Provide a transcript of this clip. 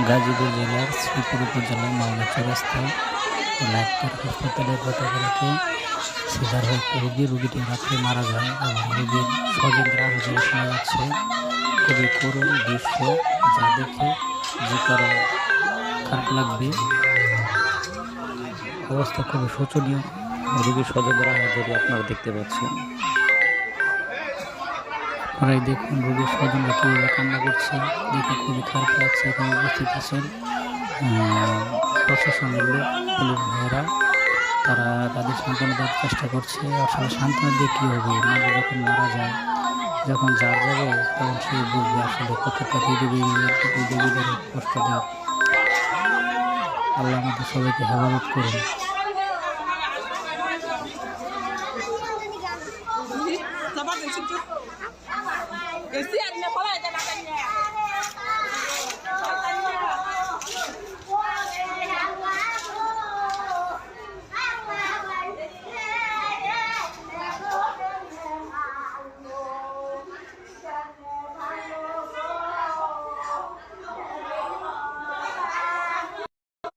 গাজীপুর জেলার শ্রীপুর উপজেলার মাওনা চৌরাস্তায় লাইফকেয়ার হাসপাতালের গতকালকে সিজার হয়ে একটি রোগীটি রাত্রে মারা যায় এবং রোগীর স্বজনরা হাজির শোনা যাচ্ছে। খুবই করুণ দৃশ্য, যা দেখে যে কারো খারাপ লাগবে। অবস্থা খুবই শোচনীয়। রোগীর স্বজনরা হাজির আপনারা দেখতে পাচ্ছেন। আপনারাই দেখুন রোগীর স্বজনরা কীভাবে কান্না করছে, দেখে খুবই খারাপ লাগছে। এখানে উপস্থিত আছেন প্রশাসনের লোক, পুলিশ ভাইয়েরা, তারা তাদের সান্ত্বনা দেওয়ার চেষ্টা করছে। আসলে সান্ত্বনা দিয়ে কী হবে, মানুষ যখন মারা যায়, যখন যার যাবে তখন সেই বুঝবে আসলে কতটা দেবীদের কষ্ট দেয়। আল্লাহ আমাদের সবাইকে হেফাজত করুন।